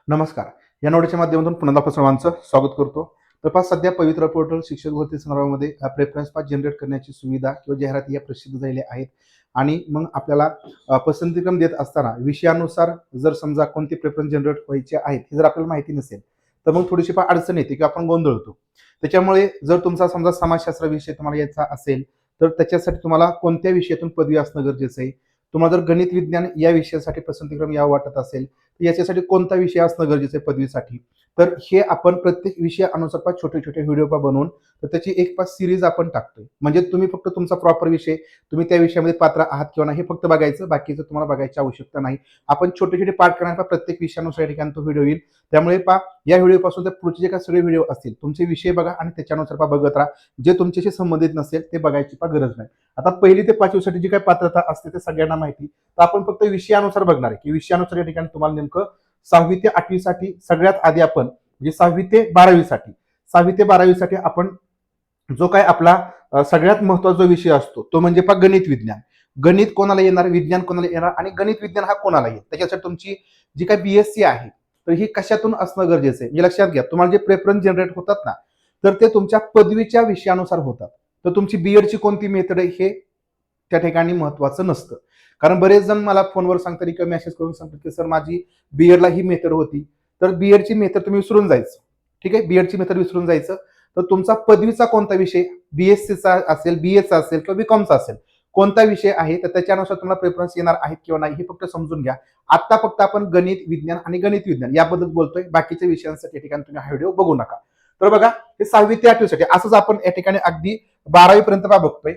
नमस्कार. या नोडच्या माध्यमातून पुन्हा आपण सर्वांचं स्वागत करतो. तर पहा सध्या पवित्र पोर्टल शिक्षक भरती संदर्भामध्ये प्रेफरन्स पास जनरेट करण्याची सुविधा किंवा जाहिराती या प्रसिद्ध झालेल्या आहेत. आणि मग आपल्याला पसंतीक्रम देत असताना विषयानुसार जर समजा कोणते प्रेफरन्स जनरेट व्हायचे आहेत हे जर आपल्याला माहिती नसेल तर मग थोडीशी फार अडचण येते किंवा आपण गोंधळतो. त्याच्यामुळे जर तुमचा समजा समाजशास्त्र विषय तुम्हाला यायचा असेल तर त्याच्यासाठी तुम्हाला कोणत्या विषयातून पदवी असणं गरजेचं आहे. तुम्हाला जर गणित विज्ञान या विषयासाठी पसंतीक्रम यावं वाटत असेल याच्यासाठी कोणता विषय असणं गरजेचं आहे पदवीसाठी. तर हे आपण प्रत्येक विषयानुसार छोटे छोटे व्हिडिओ बनवून तर त्याची एक पाच सिरीज आपण टाकतोय. म्हणजे तुम्ही फक्त तुमचा प्रॉपर विषय तुम्ही त्या विषयामध्ये पात्र आहात किंवा नाही हे फक्त बघायचं, बाकीचं तुम्हाला बघायची आवश्यकता नाही. आपण छोटे छोटे पार्ट करणार प्रत्येक विषयानुसार या ठिकाणी तो व्हिडिओ येईल. त्यामुळे या व्हिडिओपासून तर पुढचे जे काही सगळे व्हिडिओ असतील तुमचे विषय बघा आणि त्याच्यानुसार बघत राहा. जे तुमच्याशी संबंधित नसेल ते बघायची गरज नाही. आता पहिली ते पाचवीसाठी जी काही पात्रता असते ते सगळ्यांना माहिती. तर आपण फक्त विषयानुसार बघणार आहे की विषयानुसार या ठिकाणी तुम्हाला नेमकं 6वी ते 8वी साठी सगळ्यात आधी आपण म्हणजे 6वी ते 12वी साठी आपण जो काय आपला सगळ्यात महत्त्वाचा विषय असतो तो म्हणजे गणित विज्ञान. गणित कोणाला येणार, विज्ञान कोणाला येणार आणि गणित विज्ञान हा कोणाला येईल. त्याच्यासाठी तुमची जी काही बीएससी आहे तर ही कशातून असणं गरजेचं आहे. म्हणजे लक्षात घ्या, तुम्हाला जे प्रेफरन्स जनरेट होतात ना तर ते तुमच्या पदवीच्या विषयानुसार होतात. तर तुमची बीएडची कोणती मेथड आहे हे त्या ठिकाणी महत्वाचं नसतं. कारण बरेच जण मला फोनवर सांगतात किंवा मेसेज करून सांगतात की सर माझी बीएडला ही मेथड होती. तर बीएडची मेथड तुम्ही विसरून जायचं. ठीक आहे, बीएडची मेथड विसरून जायचं. तर तुमचा पदवीचा कोणता विषय, बीएससीचा असेल, बीएचा असेल किंवा बीकॉमचा असेल, कोणता विषय आहे तर त्याच्यानुसार तुम्हाला प्रेफरन्स येणार आहेत किंवा नाही हे फक्त समजून घ्या. आता फक्त आपण गणित विज्ञान आणि गणित विज्ञान याबद्दल बोलतोय. बाकीच्या विषयांसाठी या ठिकाणी तुम्ही हा व्हिडिओ बघू नका. तर बघा, हे 6वी ते 8वी साठी असंच आपण या ठिकाणी अगदी 12वी पर्यंत बघतोय.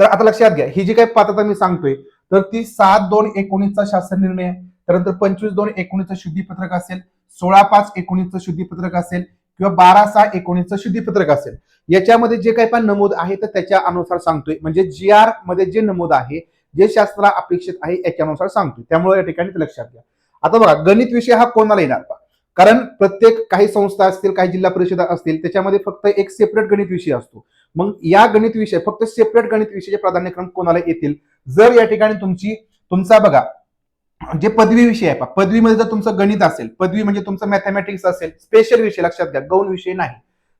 तर आता लक्षात घ्या, ही जी काही पात्रता मी सांगतोय तर ती 7/2/19चा शासन निर्णय आहे. त्यानंतर 25/2/19चं शुद्धीपत्रक असेल, 16/5/19चं शुद्धीपत्रक असेल किंवा 12/6/19चं शुद्धीपत्रक असेल. याच्यामध्ये जे काही पण नमूद आहे तर त्याच्या अनुसार सांगतोय. म्हणजे जी आर मध्ये जे नमूद आहे, जे शास्त्राला अपेक्षित आहे याच्यानुसार सांगतोय. त्यामुळे या ठिकाणी लक्षात घ्या. आता बघा, गणित विषय हा कोणाला येणार पहा. कारण प्रत्येक काही संस्था असतील, काही जिल्हा परिषदा असतील त्याच्यामध्ये फक्त एक सेपरेट गणित विषय असतो. मग या गणित विषय फक्त सेपरेट गणित विषयाचे प्राधान्यक्रम कोणाला येतील. जर या ठिकाणी तुमचा बघा जे पदवी विषय आहे, पदवीमध्ये जर तुमचं गणित असेल, पदवी म्हणजे तुमचं मॅथमॅटिक्स असेल, स्पेशल विषय लक्षात घ्या, गौण विषय नाही.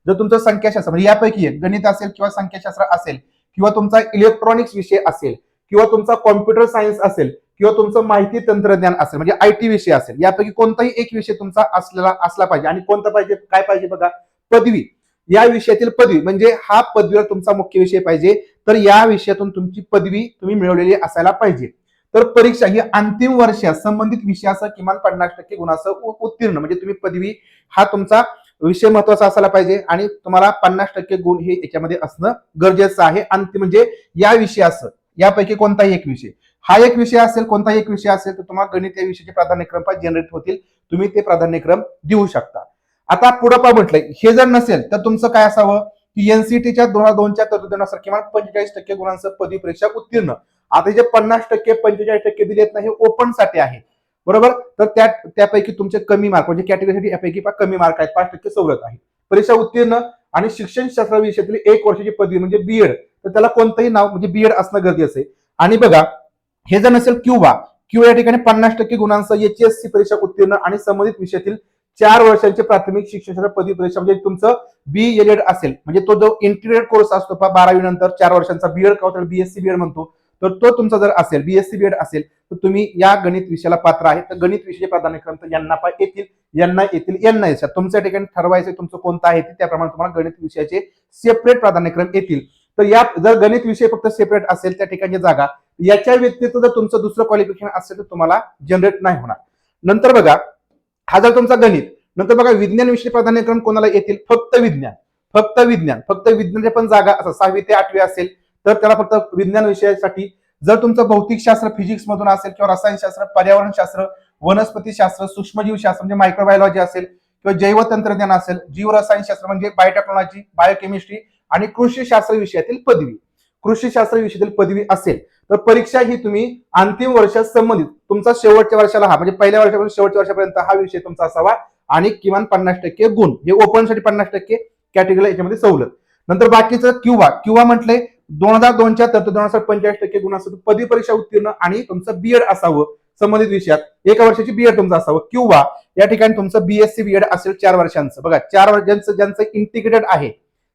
जर तुमचं संख्याशास्त्र म्हणजे यापैकी एक गणित असेल किंवा संख्याशास्त्र असेल किंवा तुमचा इलेक्ट्रॉनिक्स विषय असेल किंवा तुमचा कॉम्प्युटर सायन्स असेल किंवा तुमचं माहिती तंत्रज्ञान असेल म्हणजे आयटी विषय असेल, यापैकी कोणताही एक विषय तुमचा असला पाहिजे. आणि कोणता पाहिजे, काय पाहिजे बघा, पदवी. या विषयातील पदवी म्हणजे हा पदवीवर तुमचा मुख्य विषय पाहिजे. तर या विषयातून तुमची पदवी तुम्ही मिळवलेली असायला पाहिजे. तर परीक्षा ही अंतिम वर्षात संबंधित विषयाचं किमान 50% गुणासह उत्तीर्ण म्हणजे तुम्ही पदवी हा तुमचा विषय महत्वाचा असायला पाहिजे आणि तुम्हाला 50% गुण हे याच्यामध्ये असणं गरजेचं आहे. अंतिम म्हणजे या विषयाचं यापैकी कोणताही एक विषय, हा एक विषय असेल, कोणताही एक विषय असेल तर तुम्हाला गणित या विषयाचे प्राधान्यक्रम जनरेट होतील. तुम्ही ते प्राधान्यक्रम देऊ शकता. आता पुढे म्हटलंय, हे जर नसेल तर तुमचं काय असावं की एनसीटीच्या 2002च्या तरतुदीनुसार किमान 45% गुणांसह पदवी परीक्षा उत्तीर्ण. आता जे 50% 45% दिलेत ना हे ओपन साठी आहे, बरोबर. तर त्यापैकी तुमचे कमी मार्क म्हणजे कॅटेगरीसाठी यापैकी कमी मार्क आहेत, 5% सवलत आहे. परीक्षा उत्तीर्ण आणि शिक्षणशास्त्र विषयातील 1 वर्षाची पदवी म्हणजे बीएड, तर त्याला कोणतंही नाव म्हणजे बीएड असणं गरजेचं आहे. आणि बघा, हे जर नसेल किंवा या ठिकाणी 50% गुणांसह एचएससी परीक्षा उत्तीर्ण आणि संबंधित विषयातील 4 वर्षांचे प्राथमिक शिक्षण पदवी परीक्षा म्हणजे तुमचं बीएलएड असेल म्हणजे तो जो इंटिग्रेटेड कोर्स असतो 12वी नंतर 4 वर्षांचा बीएड किंवा बीएससी बीएड म्हणतो, तर तो तुमचा जर असेल बीएससी बीएड असेल तर तुम्ही या गणित विषयाला पात्र आहे. तर गणित विषयाचे प्राधान्यक्रम तर यांना येतील, यांना येतील, यांना येतील. तुमच्या ठिकाणी ठरवायचं तुमचं कोणतं आहे त्याप्रमाणे तुम्हाला गणित विषयाचे सेपरेट प्राधान्यक्रम येतील. तर या जर गणित विषय फक्त सेपरेट असेल त्या ठिकाणी जागा, याच्या व्यतिरिक्त जर तुमचं दुसरं क्वालिफिकेशन असेल तर तुम्हाला जनरेट नाही होणार. नंतर बघा, हा जर तुमचा गणित, नंतर बघा विज्ञान विषय प्राधान्यक्रम कोणाला येतील, फक्त विज्ञानाच्या पण जागा असं 6वी ते 8वी असेल तर त्याला फक्त विज्ञान विषयासाठी. जर तुमचं भौतिकशास्त्र फिजिक्स मधून असेल किंवा रसायनशास्त्र, पर्यावरणशास्त्र, वनस्पतीशास्त्र, सूक्ष्मजीवशास्त्र म्हणजे मायक्रोबायोलॉजी असेल किंवा जैव तंत्रज्ञान असेल, जीव रसायनशास्त्र म्हणजे बायोटेक्नॉलॉजी, बायोकेमिस्ट्री आणि कृषीशास्त्र विषयातील पदवी, कृषीशास्त्र विषयातील पदवी असेल तर परीक्षा ही तुम्ही अंतिम वर्षात संबंधित तुमचा शेवटच्या वर्षाला हा म्हणजे पहिल्या वर्षापासून शेवटच्या वर्षापर्यंत हा विषय तुमचा असावा आणि किमान 50% गुण. हे ओपन साठी 50%, कॅटेगरीला याच्यामध्ये सवलत. नंतर बाकीचं किंवा म्हटलंय 2002च्या तरतुदीनुसार 45% गुणांसह पदवी परीक्षा उत्तीर्ण आणि तुमचं बीएड असावं संबंधित विषयात, 1 वर्षाची बीएड तुमचं असावं. किंवा या ठिकाणी तुमचं बीएससी बीएड असेल 4 वर्षांचं. बघा 4 वर्षांचं ज्यांचं इंटिग्रेटेड आहे,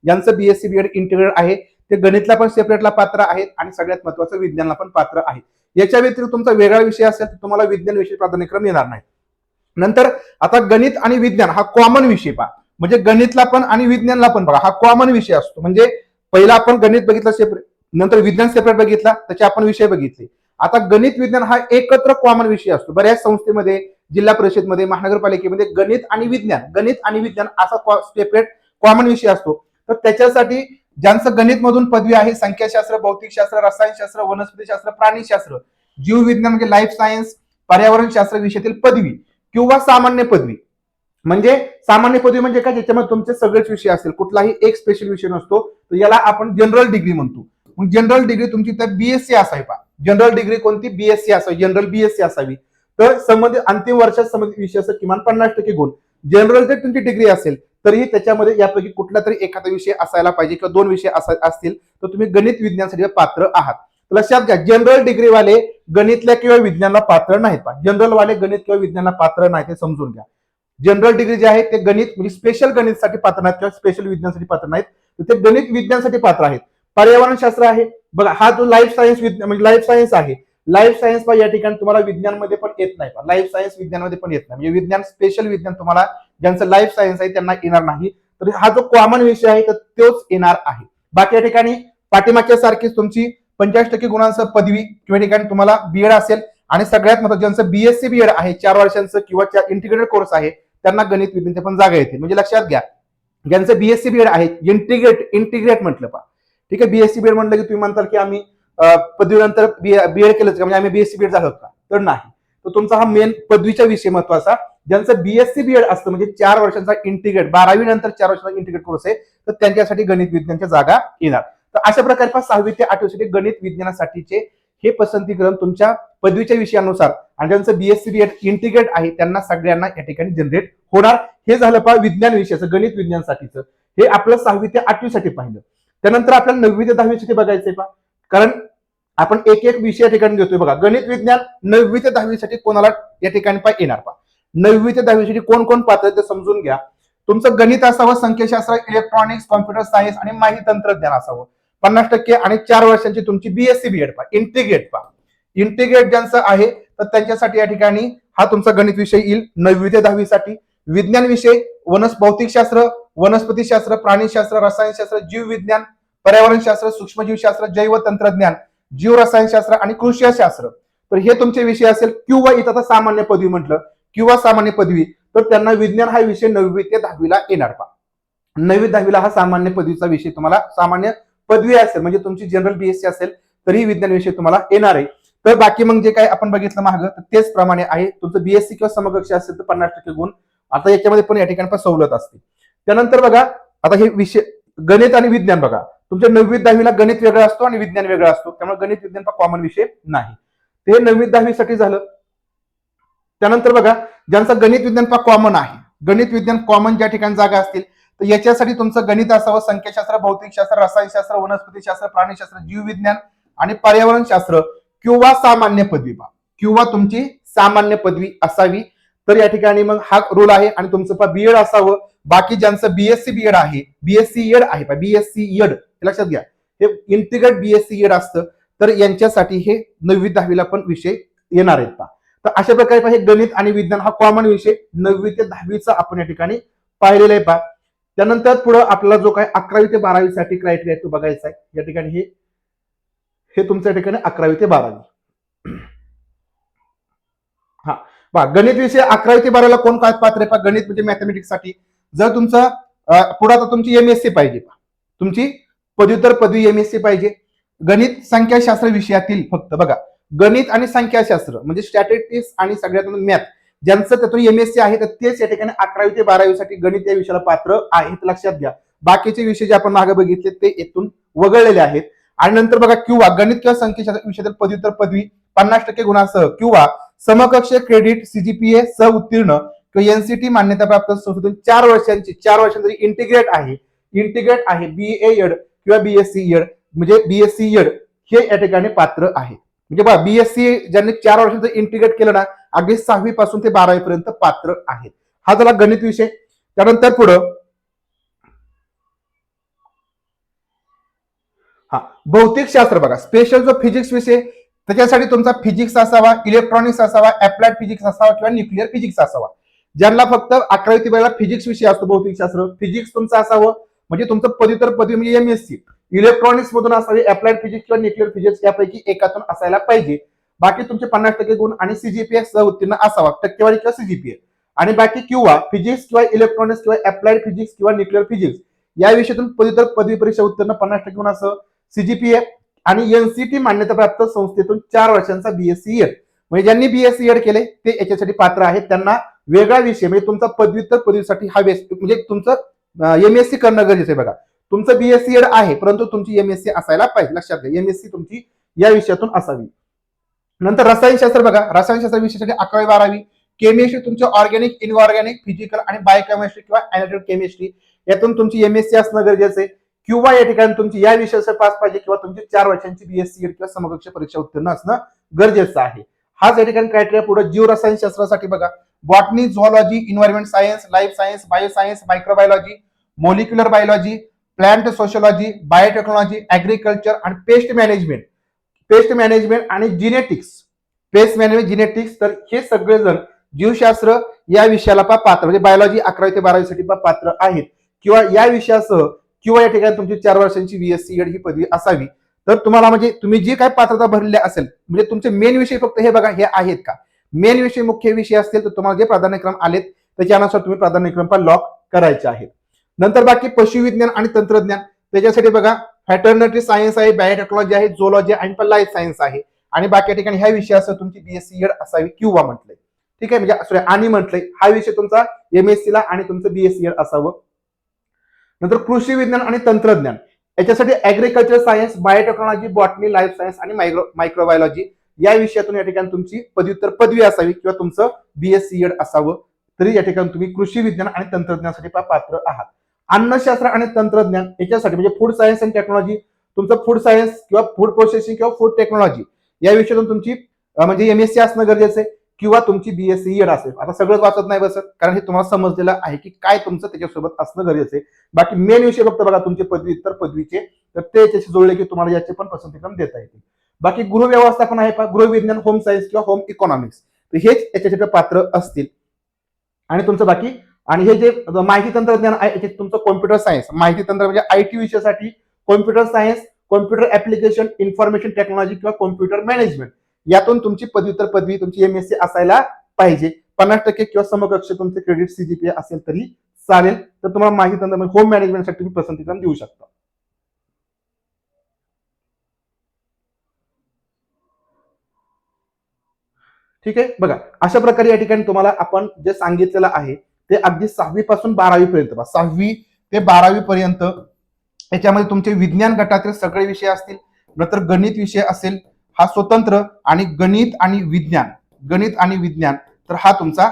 ज्यांचं बीएससी बीएड इंटिग्रेटेड आहे ते गणितला पण सेपरेटला पात्र आहेत आणि सगळ्यात महत्वाचं विज्ञानला पण पात्र आहे. याच्या व्यतिरिक्त तुमचा वेगळा विषय असेल तर तुम्हाला विज्ञान विषय प्राधान्यक्रम येणार नाही. नंतर आता गणित आणि विज्ञान हा कॉमन विषय पहा, म्हणजे गणितला पण आणि विज्ञानला पण बघा हा कॉमन विषय असतो. म्हणजे पहिला आपण गणित बघितलं सेपरेट, नंतर विज्ञान सेपरेट बघितला, त्याचे आपण विषय बघितले. आता गणित विज्ञान हा एकत्र कॉमन विषय असतो. बऱ्याच संस्थेमध्ये, जिल्हा परिषदमध्ये, महानगरपालिकेमध्ये गणित आणि विज्ञान असा सेपरेट कॉमन विषय असतो. तर त्याच्यासाठी ज्यांचं गणित मधून पदवी आहे, संख्याशास्त्र, भौतिकशास्त्र, रसायनशास्त्र, वनस्पतीशास्त्र, प्राणीशास्त्र, जीव विज्ञान म्हणजे लाईफ सायन्स, पर्यावरण शास्त्र विषयातील पदवी किंवा सामान्य पदवी. म्हणजे सामान्य पदवी म्हणजे काय, ज्याच्यामध्ये तुमचे सगळेच विषय असेल, कुठलाही एक स्पेशल विषय नसतो, तर याला आपण जनरल डिग्री म्हणतो. मग जनरल डिग्री तुमची तर बीएससी असावी पहा. जनरल डिग्री कोणती, बीएससी असावी, जनरल बीएससी असावी. तर संबंधित अंतिम वर्षात संबंधित विषयाचं किमान 50% गुण. जनरल जर तुमची डिग्री असेल तरीही त्याच्यामध्ये यापैकी कुठला तरी एखादा विषय असायला पाहिजे किंवा 2 विषय असतील तर तुम्ही गणित विज्ञानासाठी पात्र आहात. लक्षात घ्या, जनरल डिग्री वाले गणितल्या किंवा विज्ञानाला पात्र नाहीत. जनरल वाले गणित किंवा विज्ञानाला पात्र नाही, ते समजून घ्या. जनरल डिग्री जे आहे ते गणित म्हणजे स्पेशल गणितसाठी पात्र नाहीत किंवा स्पेशल विज्ञानासाठी पात्र नाहीत, तर ते गणित विज्ञानासाठी पात्र आहेत. पर्यावरण शास्त्र आहे बघा, हा जो लाईफ सायन्स म्हणजे लाईफ सायन्स आहे, लाईफ सायन्स या ठिकाणी तुम्हाला विज्ञानमध्ये पण येत नाही. लाईफ सायन्स विज्ञानामध्ये पण येत नाही, म्हणजे विज्ञान स्पेशल विज्ञान तुम्हाला ज्यांचं लाईफ सायन्स आहे त्यांना येणार नाही. तर हा जो कॉमन विषय आहे तर तोच येणार आहे. बाकी या ठिकाणी पाठीमागच्या सारखीच तुमची 50% गुणांसह पदवी किंवा ठिकाणी तुम्हाला बीएड असेल आणि सगळ्यात महत्त्वाचं ज्यांचं बीएससी बीएड आहे 4 वर्षांचं किंवा इंटिग्रेटेड कोर्स आहे त्यांना गणित विज्ञानच्या पण जागा येते. म्हणजे लक्षात घ्या, ज्यांचं बीएससी बीएड आहे, इंटिग्रेट म्हटलं पहा, ठीक आहे. बीएससी बीएड म्हटलं की तुम्ही म्हणताल की आम्ही पदवीनंतर बीएड केलं का, म्हणजे आम्ही बीएससी बीएड झालो का, तर नाही. तर तुमचा हा मेन पदवीचा विषय महत्वाचा. ज्यांचं बीएससी बीएड असतं म्हणजे 4 वर्षांचा इंटिग्रेट, 12वी नंतर 4 वर्षांचा इंटिग्रेट कोर्स आहे, तर त्यांच्यासाठी गणित विज्ञानच्या जागा येणार. तर अशा प्रकारे 6वी ते 8वी साठी गणित विज्ञानासाठीचे हे पसंतीक्रम तुमच्या पदवीच्या विषयानुसार आणि ज्यांचं बीएससी बीएड इंटिग्रेट आहे त्यांना सगळ्यांना या ठिकाणी जनरेट होणार. हे झालं पहा विज्ञान विषयाचं, गणित विज्ञानासाठीचं. हे आपलं 6वी ते 8वी साठी पाहिलं. त्यानंतर आपल्याला 9वी ते 10वी साठी बघायचंय पहा, कारण आपण एक एक विषय या ठिकाणी घेतोय. बघा गणित विज्ञान 9वी ते 10वी साठी कोणाला या ठिकाणी येणार पहा. 9वी ते 10वी साठी कोण कोण पात्र ते समजून घ्या. तुमचं गणित असावं, संख्याशास्त्र, इलेक्ट्रॉनिक्स, कॉम्प्युटर सायन्स आणि माहिती तंत्रज्ञान असावं 50% आणि 4 वर्षांची तुमची बीएससी बीएड पहा. इंटिग्रेट ज्यांचं आहे तर त्यांच्यासाठी या ठिकाणी हा तुमचा गणित विषय येईल 9वी ते 10वी साठी. विज्ञान विषय भौतिकशास्त्र, वनस्पतीशास्त्र, प्राणीशास्त्र, रसायनशास्त्र, जीव विज्ञान, पर्यावरणशास्त्र, सूक्ष्मजीवशास्त्र, जैव तंत्रज्ञान, जीव रसायनशास्त्र आणि कृषीशास्त्र. तर हे तुमचे विषय असेल. किंवा इथं आता सामान्य पदवी म्हटलं किंवा सामान्य पदवी, तर त्यांना विज्ञान हा विषय 9वी ते 10वीला येणार पहा. 9वी 10वीला हा सामान्य पदवीचा विषय तुम्हाला सामान्य पदवी असेल, म्हणजे तुमची जनरल बीएससी असेल तरी विज्ञान विषय तुम्हाला येणार आहे. तर बाकी मग जे काय आपण बघितलं मागं तर तेच प्रमाणे आहे. तुमचं बीएससी किंवा समकक्ष असेल तर 50% गुण. आता याच्यामध्ये पण या ठिकाणी पण सवलत असते. त्यानंतर बघा आता हे विषय गणित आणि विज्ञान बघा, तुमच्या 9वी 10वीला गणित वेगळा असतो आणि विज्ञान वेगळा असतो, त्यामुळे गणित विज्ञान कॉमन विषय नाही. ते 9वी 10वी साठी झालं. त्यानंतर बघा ज्यांचा गणित विज्ञान कॉमन आहे, गणित विज्ञान कॉमन ज्या ठिकाणी जागा असतील तर याच्यासाठी तुमचं गणित असावं, संख्याशास्त्र, भौतिकशास्त्र, रसायनशास्त्र, वनस्पतीशास्त्र, प्राणीशास्त्र, जीव विज्ञान आणि पर्यावरण शास्त्र किंवा सामान्य पदवी पहा, किंवा तुमची सामान्य पदवी असावी. तर या ठिकाणी मग हा रूल आहे. आणि तुमचं बीएड असावं. बाकी ज्यांचं बीएससी बीएड आहे, बीएससी एड आहे, बीएससी एड लक्षात घ्या, हे इंटिग्रेट बीएससी एड असतं, तर यांच्यासाठी हे 9वी 10वीला पण विषय येणार आहेत पहा. तर अशा प्रकारे हे गणित आणि विज्ञान हा कॉमन विषय 9वी ते 10वीचा आपण या ठिकाणी पाहिलेला आहे पहा. त्यानंतर पुढे आपला जो काय 11वी ते 12वी साठी क्रायटेरिया तो बघायचा आहे. या ठिकाणी हे तुमच्या ठिकाणी 11वी ते 12वी. हा पहा गणित विषय 11वी ते 12वीला कोण काय पात्र आहे पहा. गणित म्हणजे मॅथमॅटिक्स साठी जर तुमचं पुढे आता तुमची एमएससी पाहिजे, तुमची पदव्युत्तर पदवी एमएससी पाहिजे. गणित संख्याशास्त्र विषयातील फक्त बघा, गणित आणि संख्याशास्त्र म्हणजे स्टॅटिस्टिक्स आणि सगळ्यात मॅथ ज्यांचं त्यातून एमएससी आहे तर तेच या ठिकाणी 11वी ते 12वी साठी गणित या विषयाला पात्र आहेत. लक्षात घ्या, बाकीचे विषय जे आपण मागे बघितले ते येथून वगळलेले आहेत. आणि नंतर बघा किंवा गणित किंवा संख्याशास्त्र विषयातील पदव्युत्तर पदवी 50% गुणांसह किंवा समकक्ष क्रेडिट सीजीपीए सह उत्तीर्ण किंवा एनसीटी मान्यताप्राप्त संस्थेतून 4 वर्षांची इंटिग्रेट आहे बीए एड किंवा बीएससी एड म्हणजे बीएससी एड हे या ठिकाणी पात्र आहे. म्हणजे बघा बीएससी ज्यांनी 4 वर्षाचं इंटिग्रेट केलं ना, अगदी 6वी पासून ते 12वी पर्यंत पात्र आहेत. हा झाला गणित विषय. त्यानंतर पुढं हा भौतिकशास्त्र बघा, स्पेशल जो फिजिक्स विषय, त्याच्यासाठी तुमचा फिजिक्स असावा, इलेक्ट्रॉनिक्स असावा, अप्लाइड फिजिक्स असावा किंवा न्यूक्लिअर फिजिक्स असावा. ज्यांना फक्त 11वी ते 12वी फिजिक्स विषय असतो भौतिकशास्त्र, फिजिक्स तुमचं असावं, म्हणजे तुमचं पदव्युत्तर पदवी म्हणजे एमएससी. इलेक्ट्रॉनिक्स मधून असावी, अप्लाइड फिजिक्स किंवा न्यूक्लिअर फिजिक्स यापैकी एकातून असायला पाहिजे. बाकी तुमचे 50% गुण आणि सीजीपीए सह उत्तीर्ण असावा, टक्केवारी किंवा सीजीपीए. आणि बाकी किंवा फिजिक्स किंवा इलेक्ट्रॉनिक्स किंवा अप्लाइड फिजिक्स किंवा न्यूक्लिअर फिजिक्स या विषयातून पदव्युत्तर पदवी परीक्षा उत्तीर्ण 50% गुण असं सीजीपीए. आणि एनसीटी मान्यताप्राप्त संस्थेतून 4 वर्षांचा बीएससी एड, म्हणजे ज्यांनी बीएससी एड केले ते याच्यासाठी पात्र आहेत. त्यांना वेगळा विषय म्हणजे तुमचा पदव्युत्तर पदवीसाठी हा म्हणजे तुमचं एमएससी करणं गरजेचं आहे. बघा, तुमचं बीएससी एड आहे, परंतु तुमची एमएससी असायला पाहिजे. लक्षात घ्या, एमएससी तुमची या विषयातून असावी. नंतर रसायनशास्त्र बघा, रसायनशास्त्र विषयासाठी 11वी 12वी. केमिस्ट्री तुमचं ऑर्गॅनिक, इनऑर्गॅनिक, फिजिकल आणि बायोकेमिस्ट्री किंवा अॅनालिटिकल केमिस्ट्री यातून तुमची एमएससी असणं गरजेचं आहे. किंवा या ठिकाणी तुमची या विषयाचं पास पाहिजे किंवा तुमची 4 वर्षांची बीएससी किंवा समकक्ष परीक्षा उत्तीर्ण असणं गरजेचं आहे. हाच या ठिकाणी क्रायटेरिया. पुढे जीवरसायनशास्त्रासाठी बघा, botany, zoology, environment science, life science, bioscience, microbiology, molecular biology, plant sociology, biotechnology, agriculture आणि पेस्ट मॅनेजमेंट आणि जिनेटिक्स, पेस्ट मॅनेजमेंट, जिनेटिक्स. तर हे सगळेजण जीवशास्त्र या विषयाला पात्र, म्हणजे बायोलॉजी 11वी ते 12वी साठी पात्र आहेत. किंवा या विषयासह किंवा या ठिकाणी तुमची 4 वर्षांची बीएससी एड ही पदवी असावी. तर तुम्हाला म्हणजे तुम्ही जी काय पात्रता भरलेली असेल, म्हणजे तुमचे मेन विषय फक्त हे बघा हे आहेत का, मेन विषय मुख्य विषय असतील तर तुम्हाला जे प्राधान्यक्रम आलेत त्याच्यानुसार तुम्ही प्राधान्यक्रम पण लॉक करायचे आहेत. नंतर बाकी पशुविज्ञान आणि तंत्रज्ञान, त्याच्यासाठी बघा फॅटर्नरी सायन्स आहे, बायोटेक्नॉलॉजी आहे, झुऑलॉजी आणि पण लाईफ सायन्स आहे. आणि बाकी या ठिकाणी ह्या विषयासह तुमची बीएससी एड असावी किंवा म्हटलंय. ठीक आहे, म्हणजे सॉरी आणि म्हटलंय हा विषय तुमचा एमएससी ला आणि तुमचं बीएससी एड असावं. नंतर कृषी विज्ञान आणि तंत्रज्ञान याच्यासाठी agriculture science, biotechnology, botany, life science आणि मायक्रोबायोलॉजी या विषयातून या ठिकाणी तुमची पदव्युत्तर पदवी असावी किंवा तुमचं बीएससी एड असावं. तरी या ठिकाणी तुम्ही कृषी विज्ञान आणि तंत्रज्ञानासाठी पात्र आहात. अन्नशास्त्र आणि तंत्रज्ञान याच्यासाठी म्हणजे फूड सायन्स अँड टेक्नॉलॉजी, तुमचं फूड सायन्स किंवा फूड प्रोसेसिंग किंवा फूड टेक्नॉलॉजी या विषयातून तुमची म्हणजे एमएससी असणं गरजेचं आहे किंवा तुमची बीएससी एड असेल. आता सगळंच वाचत नाही बसत, कारण हे तुम्हाला समजलेलं आहे की काय तुमचं त्याच्यासोबत असणं गरजेचं आहे. बाकी मेन विषय फक्त बघा तुमचे पदव्युत्तर पदवीचे, तर ते याच्याशी जोडले की तुम्हाला याचे पण पसंतीक्रम देता येतील. बाकी गृह व्यवस्थापन आहे पहा, गृहविज्ञान, होम सायन्स किंवा होम इकॉनॉमिक्स, तर हेच याच्यासाठी पात्र असतील. आणि तुमचं बाकी आणि हे जे माहिती तंत्रज्ञान आहे तुमचं कॉम्प्युटर सायन्स, माहिती तंत्र म्हणजे आयटी विषयासाठी computer science, computer application, information technology किंवा कॉम्प्युटर मॅनेजमेंट यातून तुमची पदव्युत्तर पदवी तुमची एमएससी असायला पाहिजे. 50% किंवा समकक्ष तुमचे क्रेडिट सीजीपीए असेल तरी चालेल. तर तुम्हाला माहिती तंत्र होम मॅनेजमेंटसाठी तुम्ही पसंतीक्रम देऊ शकता. ठीक आहे, बघा अशा प्रकारे या ठिकाणी तुम्हाला आपण जे सांगितलेलं आहे ते अगदी 6वी पासून 12वी पर्यंत, 6वी ते 12वी पर्यंत याच्यामध्ये तुमचे विज्ञान गटातील सगळे विषय असतील. नंतर गणित विषय असेल हा स्वतंत्र, आणि गणित आणि विज्ञान तर हा तुमचा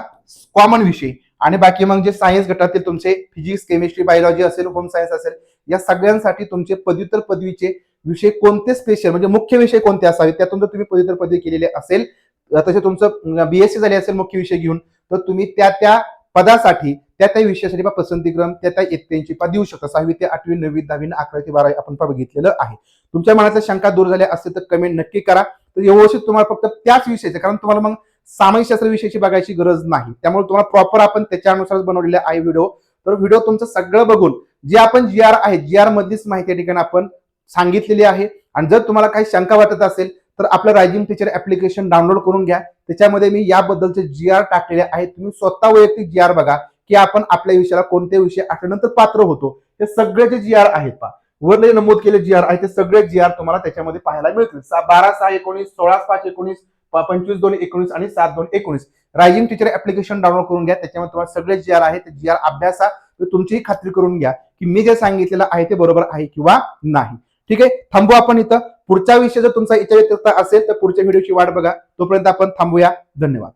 कॉमन विषय. आणि बाकी मग जे सायन्स गटातील तुमचे फिजिक्स, केमिस्ट्री, बायोलॉजी असेल, होम सायन्स असेल, या सगळ्यांसाठी तुमचे पदव्युत्तर पदवीचे विषय कोणते स्पेशल म्हणजे मुख्य विषय कोणते असावे, त्यातून जर तुम्ही पदव्युत्तर पदवी केलेले असेल, तसे तुमचं बीएससी झाले असेल मुख्य विषय घेऊन, तर तुम्ही त्या पदासाठी त्या विषयासाठी पसंतीक्रम त्या इत्यादींची देऊ शकता. 6वी ते 8वी, 9वी, 10वी, 11वी ते 12वी आपण बघितलेलं आहे. तुमच्या मनातल्या शंका दूर झाल्या असतील तर कमेंट नक्की करा. तर व्यवस्थित तुम्हाला फक्त त्याच विषयाचे, कारण तुम्हाला मग सामाजिक शास्त्र विषयाची बघायची गरज नाही, त्यामुळे तुम्हाला प्रॉपर आपण त्याच्यानुसार बनवलेले आहे व्हिडिओ. तर व्हिडिओ तुमचं सगळं बघून जे आपण जीआर आहे, जीआर मधलीच माहिती या ठिकाणी आपण सांगितलेली आहे. आणि जर तुम्हाला काही शंका वाटत असेल तर आपलं रायझिंग टीचर ऍप्लिकेशन डाउनलोड करून घ्या. त्याच्यामध्ये मी याबद्दलचे जीआर टाकलेले आहेत. तुम्ही स्वतः वैयक्तिक जीआर बघा की आपण आपल्या विषयाला कोणते विषय आठवल्यानंतर पात्र होतो. हे सगळे जे जीआर आहेत पहा, वर नमूद केले जीआर आहे ते सगळे जीआर तुम्हाला त्याच्यामध्ये पाहायला मिळतील. 12/6/19, 16/5/19, 25/2/19 आणि 7/2/19 रायझिंग टीचर ऍप्लिकेशन डाउनलोड करून घ्या. त्याच्यामध्ये तुम्हाला सगळे जीआर आहे ते जीआर अभ्यासा, तुमचीही खात्री करून घ्या की मी जे सांगितलेलं आहे ते बरोबर आहे किंवा नाही. ठीक आहे, थांबू आपण इथं. पुढचा विषय जर तुमचा याच्या व्यतिरिक्त असेल तर पुढच्या व्हिडिओची वाट बघा. तोपर्यंत आपण थांबूया. धन्यवाद.